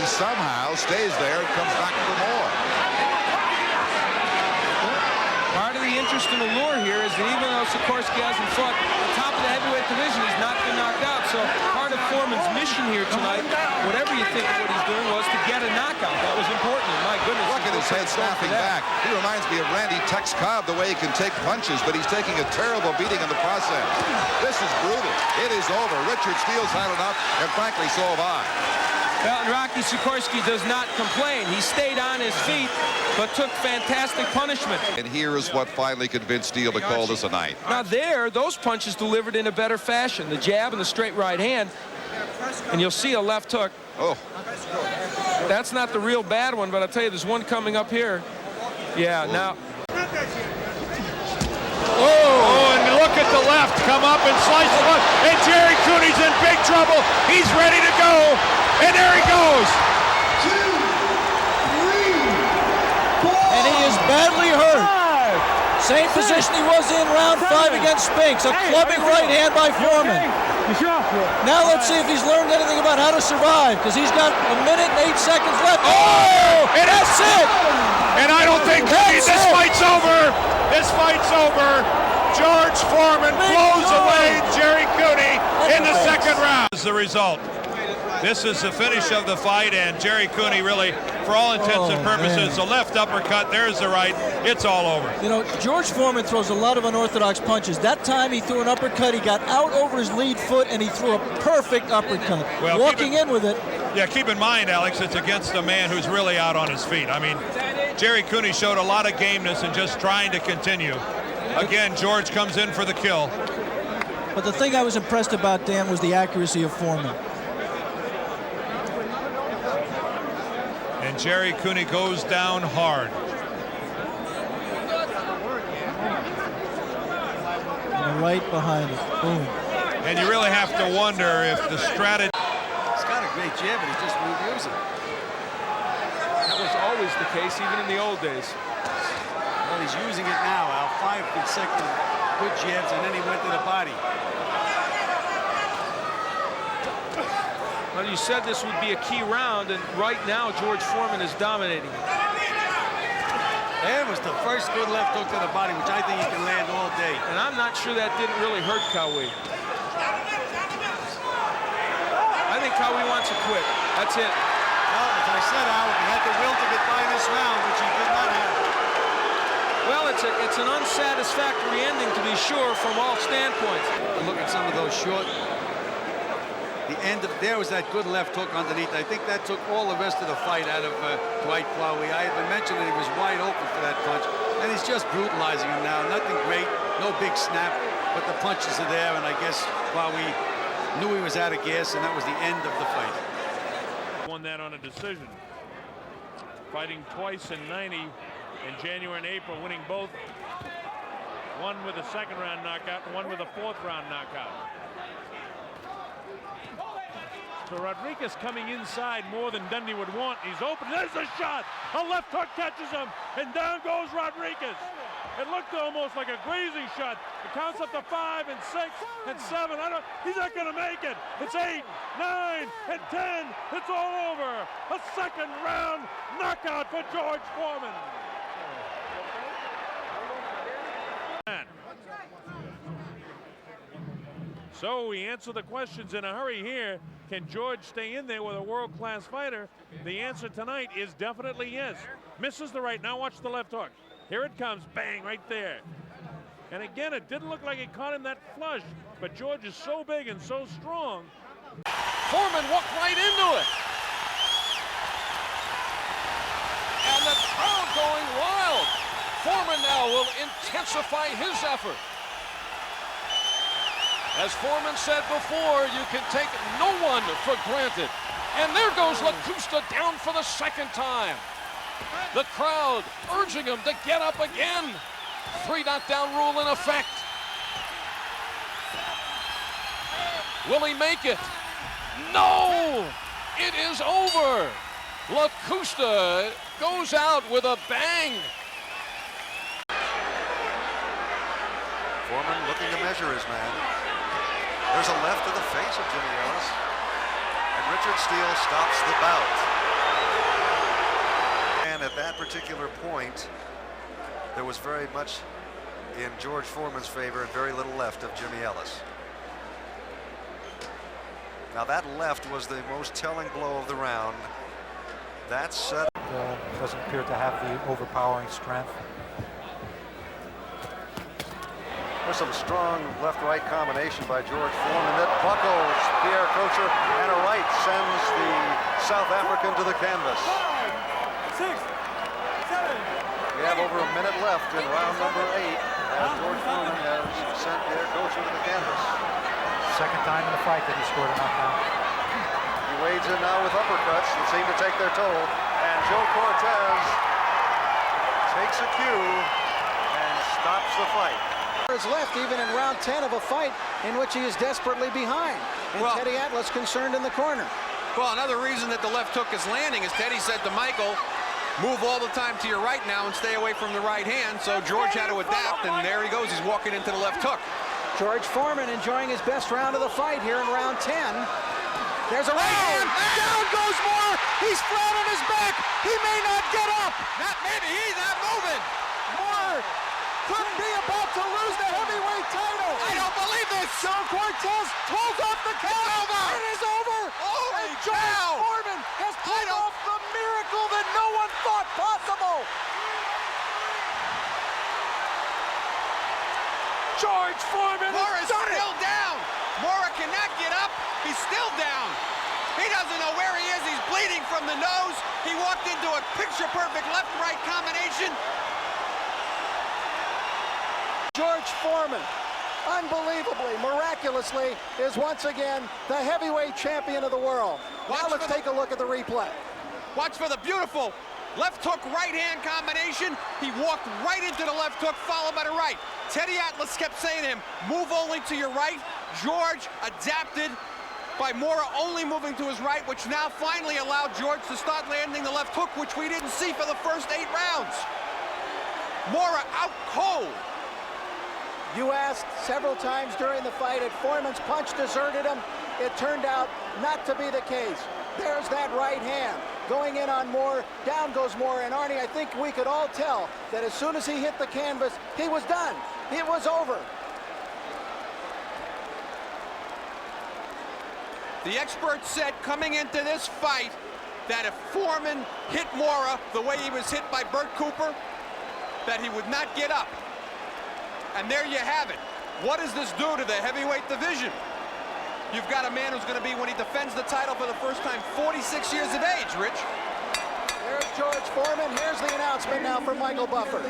somehow stays there and comes back for more. Part of the interest and allure here is that even though Sakorski hasn't fought the top of the heavyweight division, he's not been knocked out. So part of Foreman's mission here tonight, whatever you think of what he's doing, was to get a knockout. That was important. And my goodness. Look at his head snapping back. He reminds me of Randy Tex Cobb, the way he can take punches, but he's taking a terrible beating in the process. This is brutal. It is over. Richard Steele's had enough, and frankly, so have I. Well, and Rocky Sakorski does not complain. He stayed on his feet, but took fantastic punishment. And here is what finally convinced Steele to call this a night. Now there, those punches delivered in a better fashion. The jab and the straight right hand, and you'll see a left hook. Oh. That's not the real bad one, but I'll tell you, there's one coming up here. Yeah, now. Oh, and look at the left, come up and slice the left, and Jerry Cooney's in big trouble. He's ready to go, and there he goes. 2, 3, 4. And he is badly hurt. Same position he was in round 5 against Spinks. A clubbing right hand by Foreman. Now let's see if he's learned anything about how to survive, because he's got 1 minute and 8 seconds left. Oh, and that's it. And I don't think this fight's over. This fight's over. George Foreman blows away Jerry Cooney in the second round. This is the result. This is the finish of the fight, and Jerry Cooney really, for all intents and purposes, the left uppercut, there's the right, it's all over. You know, George Foreman throws a lot of unorthodox punches. That time he threw an uppercut, he got out over his lead foot, and he threw a perfect uppercut. Well, walking in with it. Yeah, keep in mind, Alex, it's against a man who's really out on his feet. I mean, Jerry Cooney showed a lot of gameness and just trying to continue. Again, George comes in for the kill. But the thing I was impressed about, Dan, was the accuracy of Foreman. And Jerry Cooney goes down hard. And right behind it. Boom. And you really have to wonder if the strategy... He's got a great jab, but he just won't use it. That was always the case, even in the old days. Well, he's using it now, Al. 5 consecutive good jabs, and then he went to the body. Well, you said this would be a key round, and right now George Foreman is dominating. That was the first good left hook to the body, which I think he can land all day. And I'm not sure that didn't really hurt Qawi. I think Qawi wants to quit. That's it. Well, as I said, Al, he had the will to get by this round, which he did not have. Well, it's an unsatisfactory ending, to be sure, from all standpoints. Look at some of those short. The end of there was that good left hook underneath. I think that took all the rest of the fight out of Dwight Qawi. I had been mentioning he was wide open for that punch, and he's just brutalizing him now. Nothing great, no big snap, but the punches are there, and I guess Qawi knew he was out of gas, and that was the end of the fight. Won that on a decision. Fighting twice in '90, in January and April, winning both. One with a second round knockout, and one with a fourth round knockout. So Rodriguez coming inside more than Dundee would want. He's open. There's a shot. A left hook catches him, and down goes Rodriguez. It looked almost like a grazing shot. It counts up to 5 and 6 and 7. He's not going to make it. It's 8, 9, and 10. It's all over. A second round knockout for George Foreman. So we answer the questions in a hurry here. Can George stay in there with a world-class fighter? The answer tonight is definitely yes. Misses the right. Now watch the left hook. Here it comes. Bang, right there. And again, it didn't look like it caught him that flush, but George is so big and so strong. Foreman walked right into it. And the crowd going wild. Foreman now will intensify his effort. As Foreman said before, you can take no one for granted. And there goes Lusta down for the second time. The crowd urging him to get up again. 3 knockdown rule in effect. Will he make it? No! It is over. Lusta goes out with a bang. Foreman looking to measure his man. There's a left to the face of Jimmy Ellis. And Richard Steele stops the bout. again, at that particular point, there was very much in George Foreman's favor and very little left of Jimmy Ellis. Now that left was the most telling blow of the round. That set doesn't appear to have the overpowering strength. There's some strong left-right combination by George Foreman that buckles Pierre Coetzer, and a right sends the South African to the canvas. 5, 6, 7. We have over a minute left in round number 8 as George Foreman has sent Pierre Coetzer to the canvas. Second time in the fight that he scored a knockdown. He wades in now with uppercuts that seem to take their toll, and Joe Coetzer takes a cue and stops the fight. Is left even in round 10 of a fight in which he is desperately behind, and Teddy Atlas concerned in the corner. Well, another reason that the left hook is landing is Teddy said to Michael, move all the time to your right now and stay away from the right hand. So George had to adapt, and there he goes. He's walking into the left hook. George Foreman enjoying his best round of the fight here in round 10. There's a right hand. Down goes Moore. He's flat on his back. He may not get up. Not maybe. He's not moving. Moore could be about to lose the heavyweight title. I don't believe this. Joe Coetzer pulls off the count. It is over. Holy and George cow. Foreman has pulled off the miracle that no one thought possible. George Foreman Moore is still down. Moore cannot get up. He's still down. He doesn't know where he is. He's bleeding from the nose. He walked into a picture-perfect left-right combination. George Foreman, unbelievably, miraculously, is once again the heavyweight champion of the world. Now let's take a look at the replay. Watch for the beautiful left hook, right hand combination. He walked right into the left hook, followed by the right. Teddy Atlas kept saying to him, move only to your right. George adapted by Mora only moving to his right, which now finally allowed George to start landing the left hook, which we didn't see for the first 8 rounds. Mora out cold. You asked several times during the fight if Foreman's punch deserted him. It turned out not to be the case. There's that right hand going in on Moore. Down goes Moore. And Arnie, I think we could all tell that as soon as he hit the canvas, he was done. It was over. The experts said coming into this fight that if Foreman hit Mora the way he was hit by Bert Cooper, that he would not get up. And there you have it. What does this do to the heavyweight division? You've got a man who's going to be, when he defends the title for the first time, 46 years of age, Rich. There's George Foreman. Here's the announcement now from Michael Buffer.